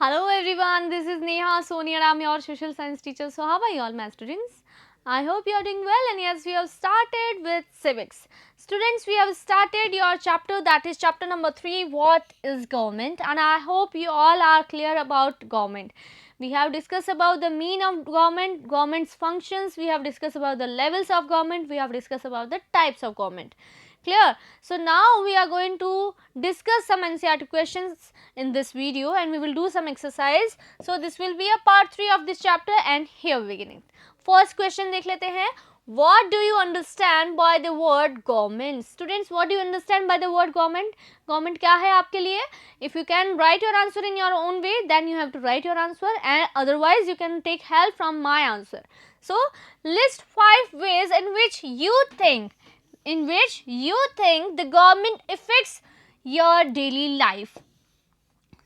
Hello everyone, this is Neha Soni and I'm your social science teacher. So how are you all my students? I hope you are doing well, and yes, we have started with civics. Students, we have started your chapter, that is chapter number 3, what is government, and I hope you all are clear about government. We have discussed about the mean of government, government's functions, we have discussed about the levels of government, we have discussed about the types of government. Clear? So now we are going to discuss some NCERT questions in this video, and we will do some exercise. So this will be a part 3 of this chapter, and here we begin. First question देख लेते हैं. What do you understand by the word government? Students, what do you understand by the word government? Government क्या है आपके लिए? If you can write your answer in your own way, then you have to write your answer, and otherwise you can take help from my answer. So list 5 ways in which you think the government affects your daily life.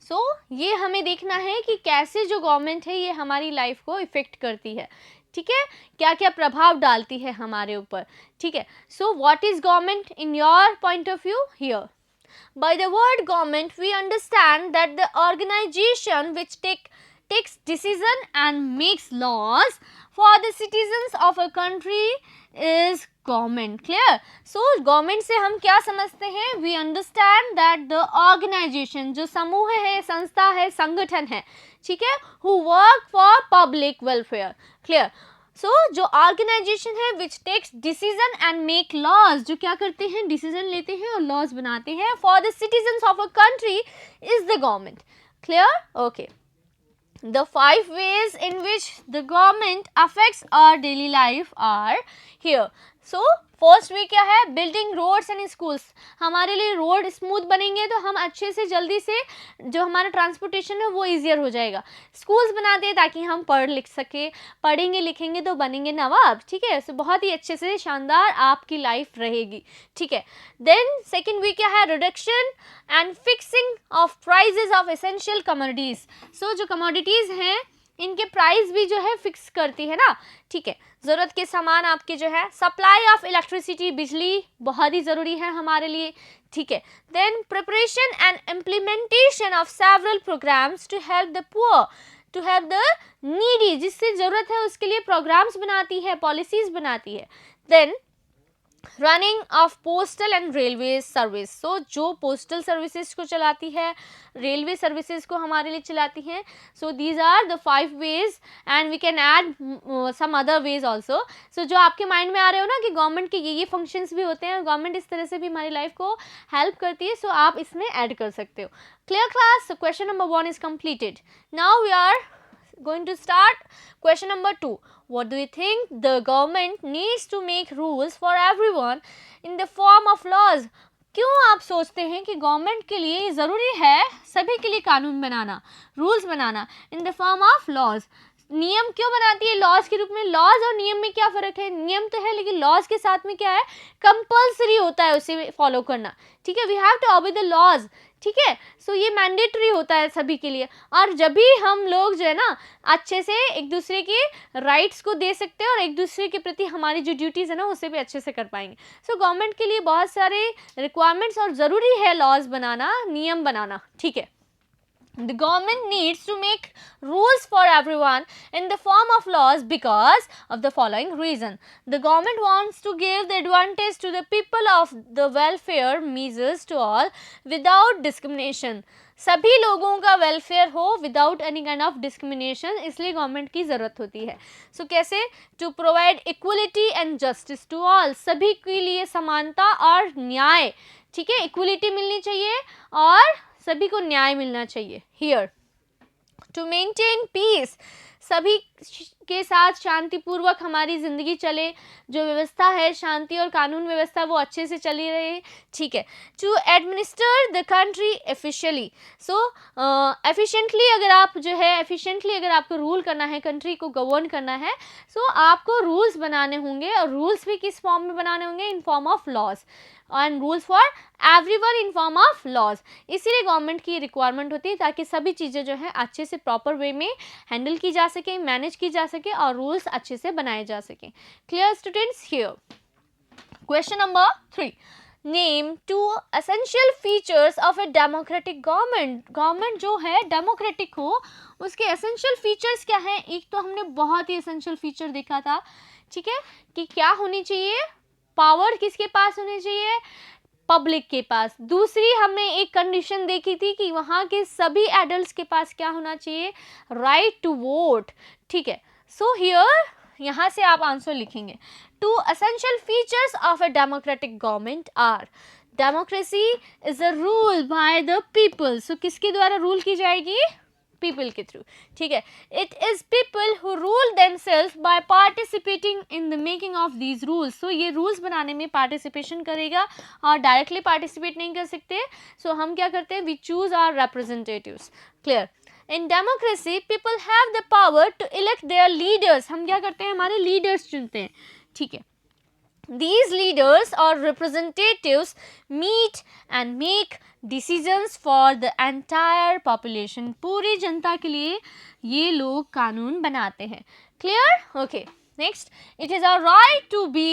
So ये हमें देखना है कि कैसे जो government है ये हमारी लाइफ को इफेक्ट करती है. ठीक है, क्या क्या प्रभाव डालती है हमारे ऊपर. ठीक है, so what is government in your point of view here? By the word government, we understand that the organization which takes decision and makes laws for the citizens of a country is government. Clear? So government से हम क्या समझते हैं? We understand that the organization, जो समूह है, संस्था है, संगठन है, ठीक है, who work for public welfare. Clear? सो जो ऑर्गेनाइजेशन है which takes decision and make laws, जो क्या करते हैं, डिसीजन लेते हैं और लॉज बनाते हैं for the citizens of a country is the government. Clear? Okay. The 5 ways in which the government affects our daily life are here. So first way क्या है? Building roads and schools. हमारे लिए road smooth बनेंगे तो हम अच्छे से जल्दी से जो हमारा ट्रांसपोर्टेशन है वो ईजियर हो जाएगा. स्कूल्स बनाते हैं ताकि हम पढ़ लिख सके, पढ़ेंगे लिखेंगे तो बनेंगे नवाब. ठीक है, सो बहुत ही अच्छे से शानदार आपकी लाइफ रहेगी. ठीक है. देन सेकेंड वे क्या है? Reduction and fixing of prices of essential commodities. So जो कमोडिटीज़ हैं इनके प्राइस भी जो है फिक्स करती है ना. ठीक है, ज़रूरत के सामान आपके जो है, सप्लाई ऑफ इलेक्ट्रिसिटी, बिजली बहुत ही ज़रूरी है हमारे लिए. ठीक है. Then preparation and implementation of several programs to help the poor, to help the needy, जिससे ज़रूरत है उसके लिए प्रोग्राम्स बनाती है, पॉलिसीज़ बनाती है. Then running of postal and railway service. So जो पोस्टल सर्विसेज को चलाती है, रेलवे सर्विसेज को हमारे लिए चलाती हैं. So these are the 5 ways and we can add some other ways also. So जो आपके माइंड में आ रहे हो ना कि गवर्नमेंट के ये फंक्शंस भी होते हैं, गवर्नमेंट इस तरह से भी हमारी लाइफ को हेल्प करती है, सो आप इसमें ऐड कर सकते हो. Clear class? Question number 1 is completed. Now we are going to start question number 2. What do you think the government needs to make rules for everyone in the form of laws? क्यों आप सोचते हैं कि government के लिए ज़रूरी है सभी के लिए कानून बनाना, रूल्स बनाना in the form of laws? नियम क्यों बनाती है लॉज के रूप में? लॉज और नियम में क्या फ़र्क है? नियम तो है लेकिन लॉज के साथ में क्या है? कंपल्सरी होता है उसे फॉलो करना. ठीक है, we have to obey the laws. ठीक है, सो ये मैंडेटरी होता है सभी के लिए. और जब भी हम लोग जो है ना अच्छे से एक दूसरे के राइट्स को दे सकते हैं और एक दूसरे के प्रति हमारी जो ड्यूटीज़ है ना उसे भी अच्छे से कर पाएंगे. सो गवर्नमेंट के लिए बहुत सारे रिक्वायरमेंट्स और ज़रूरी है लॉज बनाना, नियम बनाना. ठीक है. The government needs to make rules for everyone in the form of laws because of the following reason. The government wants to give the advantage to the people of the welfare measures to all without discrimination. सभी लोगों का welfare हो without any kind of discrimination, इसलिए government की ज़रूरत होती है. So कैसे? To provide equality and justice to all. सभी के लिए समानता और न्याय. ठीक है, इक्वलिटी मिलनी चाहिए और सभी को न्याय मिलना चाहिए. हियर टू मेंटेन पीस, सभी के साथ शांतिपूर्वक हमारी ज़िंदगी चले, जो व्यवस्था है शांति और कानून व्यवस्था वो अच्छे से चली रहे. ठीक है. To administer the country efficiently. So efficiently अगर आप जो है एफिशिएंटली अगर आपको रूल करना है, कंट्री को गवर्न करना है, सो आपको रूल्स बनाने होंगे. और रूल्स भी किस फॉर्म में बनाने होंगे? In form of laws. And rules for everyone in form of laws. इसीलिए गवर्नमेंट की रिक्वायरमेंट होती है ताकि सभी चीज़ें जो है अच्छे से प्रॉपर वे में हैंडल की जा सके, मैनेज की जा सके और रूल्स अच्छे से बनाए जा सकें. Clear students? Here question number 3. Name two essential features of a democratic government. Government जो है डेमोक्रेटिक हो उसके एसेंशियल फीचर्स क्या हैं। एक तो हमने बहुत ही एसेंशियल फीचर देखा था, ठीक है, कि क्या होनी चाहिए, पावर किसके पास होनी चाहिए, पब्लिक के पास। दूसरी हमने एक कंडीशन देखी थी कि वहाँ के सभी एडल्ट्स के पास क्या होना चाहिए, राइट टू वोट, ठीक है। सो हियर यहाँ से आप आंसर लिखेंगे। Two essential features of a democratic government are, democracy is a rule by the people. So किसके द्वारा रूल की जाएगी, पीपल के थ्रू, ठीक है। It is people who rule themselves by participating in the making of these rules. So ये rules बनाने में पार्टिसिपेशन करेगा और डायरेक्टली पार्टिसिपेट नहीं कर सकते। सो हम क्या करते हैं, we choose our representatives, clear. In democracy people have the power to elect their leaders. हम क्या करते हैं, हमारे लीडर्स चुनते हैं, ठीक है। These leaders or representatives meet and make decisions for the entire population. पूरी जनता के लिए ये लोग कानून बनाते हैं, clear? Okay, next, it is our right to be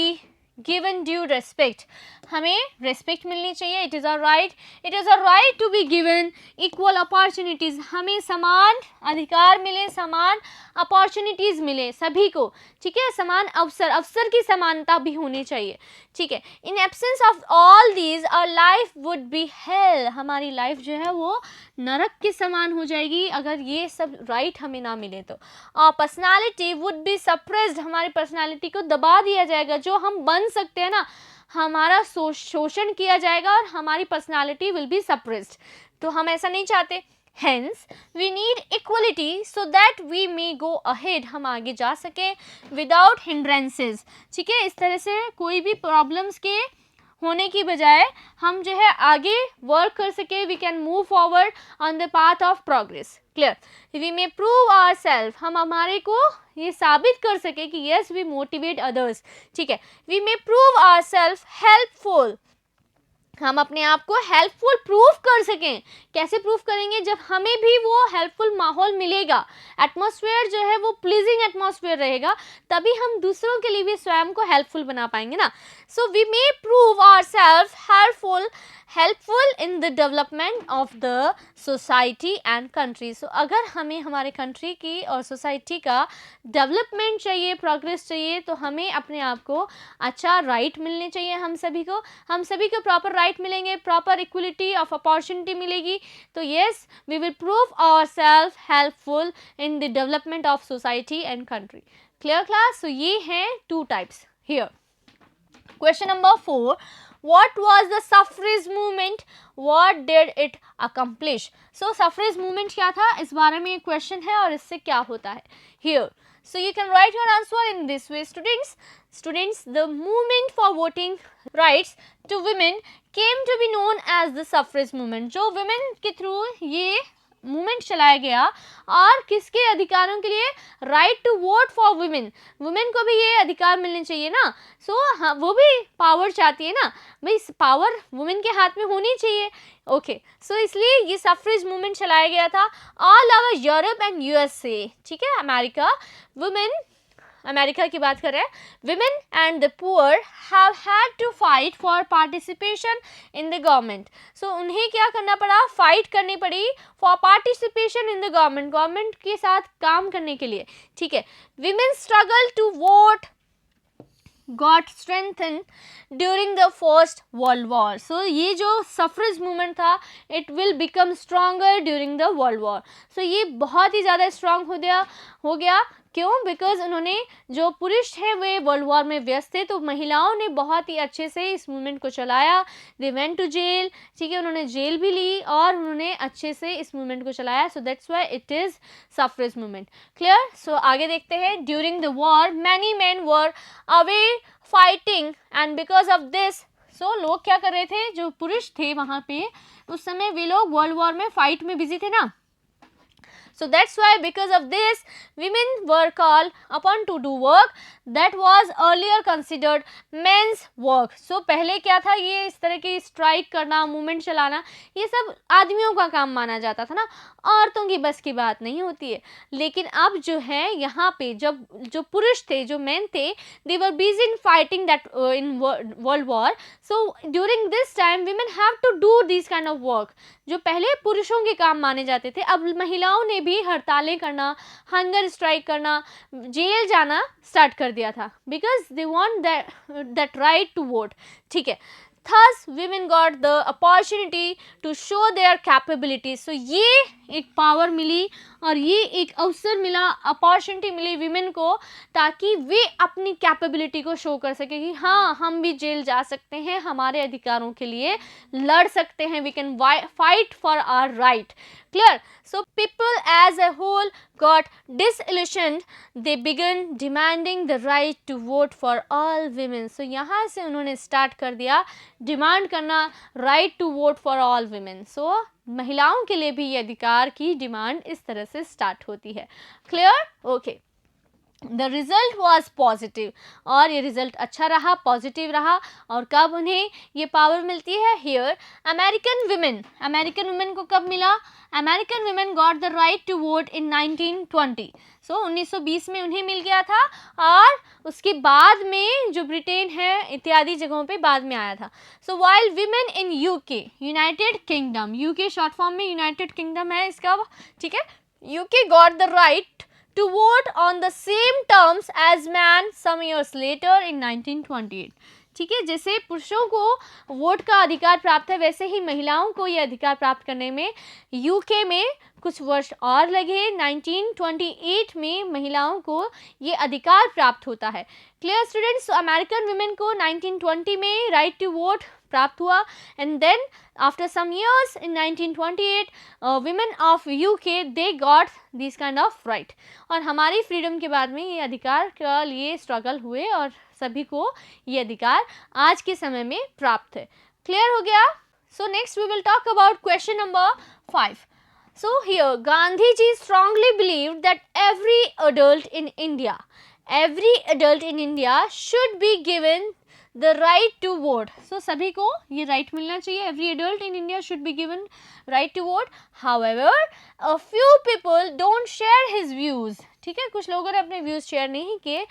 given due respect. हमें respect मिलनी चाहिए, it is our right. It is our right to be given equal opportunities. हमें समान अधिकार मिले, समान अपॉर्चुनिटीज़ मिले सभी को, ठीक है, समान अवसर, अवसर की समानता भी होनी चाहिए, ठीक है। In absence of all these our life would be hell, हमारी लाइफ जो है वो नरक के समान हो जाएगी अगर ये सब राइट हमें ना मिले तो। और पर्सनालिटी वुड बी सप्रेस्ड, हमारी पर्सनालिटी को दबा दिया जाएगा, जो हम बन सकते हैं ना, हमारा शोषण किया जाएगा और हमारी पर्सनालिटी विल बी सप्रेस्ड। तो हम ऐसा नहीं चाहते। Hence, we need equality so that we may go ahead, हम आगे जा सके without hindrances, ठीक है। इस तरह से कोई भी प्रॉब्लम्स के होने की बजाय हम जो है आगे वर्क कर सके, we can move forward on the path of progress, clear. We may prove ourselves, हम हमारे को ये साबित कर सके कि yes we motivate others, ठीक है। We may prove ourselves helpful, हम अपने आप को हेल्पफुल प्रूफ कर सकें। कैसे प्रूफ करेंगे, जब हमें भी वो हेल्पफुल माहौल मिलेगा, एटमॉस्फेयर जो है वो प्लीजिंग एटमॉस्फेयर रहेगा, तभी हम दूसरों के लिए भी स्वयं को हेल्पफुल बना पाएंगे ना। So we may prove ourselves helpful in the development of the society and country. So अगर हमें हमारे कंट्री की और सोसाइटी का डेवलपमेंट चाहिए, प्रोग्रेस चाहिए, तो हमें अपने आप को अच्छा राइट मिलने चाहिए। हम सभी को प्रॉपर राइट मिलेंगे, प्रॉपर इक्वलिटी ऑफ अपॉर्चुनिटी मिलेगी, तो yes we will prove ourselves helpful in the development of society and country. Clear class? So ये हैं two types here. Question number 4, what was the suffrage movement, what did it accomplish? So suffrage movement क्या था, इस बारे में एक question है और इससे क्या होता है here. So you can write your answer in this way, students. The movement for voting rights to women came to be known as the suffrage movement. जो women के थ्रू ये मूवमेंट चलाया गया और किसके अधिकारों के लिए, right to vote for women. Women को भी ये अधिकार मिलने चाहिए ना। सो हाँ, वो भी पावर चाहती है ना, भाई पावर वुमेन के हाथ में होनी चाहिए। ओके, सो इसलिए ये सफ्रेज मूवमेंट चलाया गया था all over Europe and USA, ठीक है, अमेरिका। वुमेन, अमेरिका की बात कर रहे हैं, women and the poor have had to fight for participation in the government. So उन्हें क्या करना पड़ा, फाइट करनी पड़ी for participation in the government, government के साथ काम करने के लिए, ठीक है। Women struggle to vote got strengthened during the first world war. So ये जो suffrage movement था, it will become stronger during the world war. So ये बहुत ही ज़्यादा strong हो गया क्यों, बिकॉज उन्होंने, जो पुरुष थे वे वर्ल्ड वॉर में व्यस्त थे, तो महिलाओं ने बहुत ही अच्छे से इस मूवमेंट को चलाया। दे वेंट टू जेल, ठीक है, उन्होंने जेल भी ली और उन्होंने अच्छे से इस मूवमेंट को चलाया। So that's why it is suffrage movement. Clear? So आगे देखते हैं। During the war many man were away fighting and because of this, so लोग क्या कर रहे थे, जो पुरुष थे वहाँ पे उस समय, वे लोग वर्ल्ड वॉर में फाइट में बिजी थे ना, So that's why because of this women were called upon to do work that was earlier considered men's work. So पहले क्या था, ये इस तरह की स्ट्राइक करना, मूवमेंट चलाना, ये सब आदमियों का काम माना जाता था ना, औरतों की बस की बात नहीं होती है. लेकिन अब जो है यहाँ पे जब जो पुरुष थे, जो मेन थे, they were busy in fighting that in world war. So during this time women have to do these kind of work. जो पहले पुरुषों के काम माने जाते थे, अब महिलाओं ने भी हड़तालें करना, हंगर स्ट्राइक करना, जेल जाना स्टार्ट कर दिया था, because they want that right to vote. ठीक है. Thus women got the opportunity to show their capabilities. So ये एक पावर मिली और ये एक अवसर मिला, अपॉर्चुनिटी मिली विमेन को, ताकि वे अपनी कैपेबिलिटी को शो कर सके कि हाँ, हम भी जेल जा सकते हैं, हमारे अधिकारों के लिए लड़ सकते हैं, we can fight for our right. Clear? So people as a whole got disillusioned. They began demanding the right to vote for all women. So यहाँ से उन्होंने स्टार्ट कर दिया डिमांड करना right to vote for all women. So महिलाओं के लिए भी ये अधिकार की डिमांड इस तरह से स्टार्ट होती है. Clear? Okay. The result was positive, और ये रिज़ल्ट अच्छा रहा, पॉजिटिव रहा. और कब उन्हें ये पावर मिलती है? हियर अमेरिकन वुमेन को कब मिला? American women got the right to vote in 1920. So 1920 में उन्हें मिल गया था, और उसके बाद में जो ब्रिटेन है इत्यादि जगहों पे बाद में आया था. So while women in UK, United kingdom, UK short form में यूनाइटेड किंगडम है इसका. ठीक है. UK got the right to vote on the same terms as man some years later in 1928. ठीक है. जैसे पुरुषों को वोट का अधिकार प्राप्त है, वैसे ही महिलाओं को ये अधिकार प्राप्त करने में यूके में कुछ वर्ष और लगे. 1928 में महिलाओं को ये अधिकार प्राप्त होता है. Clear students? अमेरिकन वुमेन को 1920 में राइट टू वोट प्राप्त हुआ, and then after some years in 1928 women of UK they got this kind of right. और हमारी फ्रीडम के बाद में ये अधिकार के लिए स्ट्रगल हुए और सभी को ये अधिकार आज के समय में प्राप्त है. क्लियर हो गया? So next we will talk about question number 5. So here Gandhi ji strongly believed that every adult in India should be given the right to vote. So सभी को ये right मिलना चाहिए. Every adult in India should be given right to vote. However, a few people don't share his views. ठीक है. कुछ लोगों ने अपने views share नहीं किए.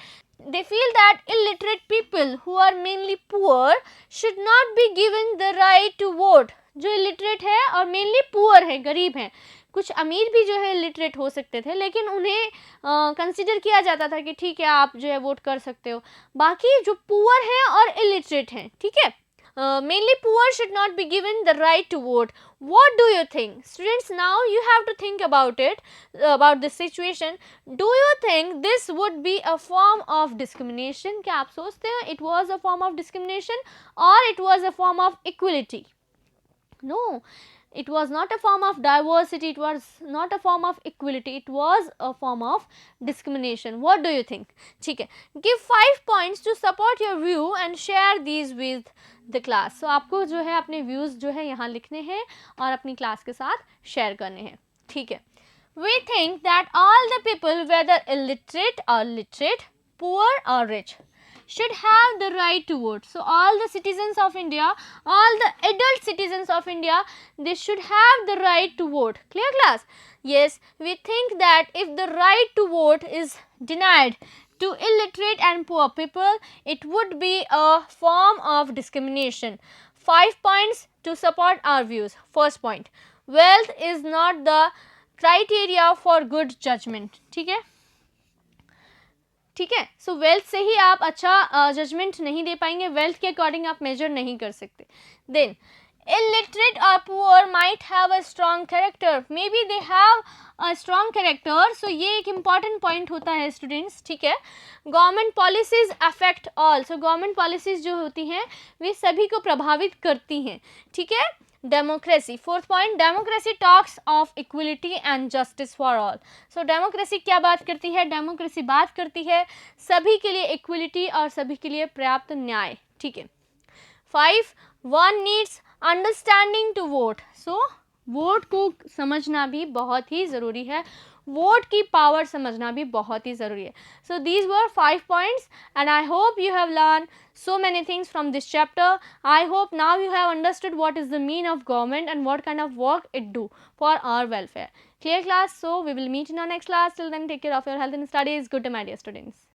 They feel that illiterate people who are mainly poor should not be given the right to vote. जो illiterate है और mainly poor है, गरीब हैं. कुछ अमीर भी जो है लिटरेट हो सकते थे, लेकिन उन्हें कंसिडर किया जाता था कि ठीक है, आप जो है वोट कर सकते हो. बाकी जो पुअर हैं और इलिटरेट हैं, ठीक है, mainly poor should not be given the right to vote. What do you think? Students, now you have to think about it, about this situation. Do you think this would be a form of discrimination? क्या आप सोचते हैं it was a form of discrimination or it was a form of equality? No. It was not a form of diversity, it was not a form of equality, it was a form of discrimination. What do you think? ठीक है. Give 5 points to support your view and share these with the class. So आपको जो है अपने views जो है यहाँ लिखने हैं और अपनी क्लास के साथ शेयर करने हैं. ठीक है. We think that all the people, whether illiterate or literate, poor or rich, should have the right to vote. So all the citizens of India, all the adult citizens of India, they should have the right to vote. Clear class? Yes, we think that if the right to vote is denied to illiterate and poor people, it would be a form of discrimination. 5 points to support our views. First point, wealth is not the criteria for good judgment. ठीक है. ठीक है. सो wealth से ही आप अच्छा judgement नहीं दे पाएंगे, wealth के अकॉर्डिंग आप मेजर नहीं कर सकते. Then illiterate or poor might have a strong character, maybe they have a strong character. so ये एक important point होता है स्टूडेंट्स. ठीक है. Government policies affect all. So government policies जो होती हैं वे सभी को प्रभावित करती हैं. ठीक है. Democracy. Fourth point, democracy talks of equality and justice for all. So democracy क्या बात करती है? डेमोक्रेसी बात करती है सभी के लिए इक्वलिटी और सभी के लिए पर्याप्त न्याय. ठीक है. 5, one needs understanding to vote. So vote को समझना भी बहुत ही ज़रूरी है. वोट की पावर समझना भी बहुत ही ज़रूरी है. So these were 5 points and I hope you have learn so many things from this chapter. I hope now you have understood what is the mean of government and what kind of work it do for our welfare. Clear class? So we will meet in our next class. Till then, take care of your health and studies. Good day, my dear students.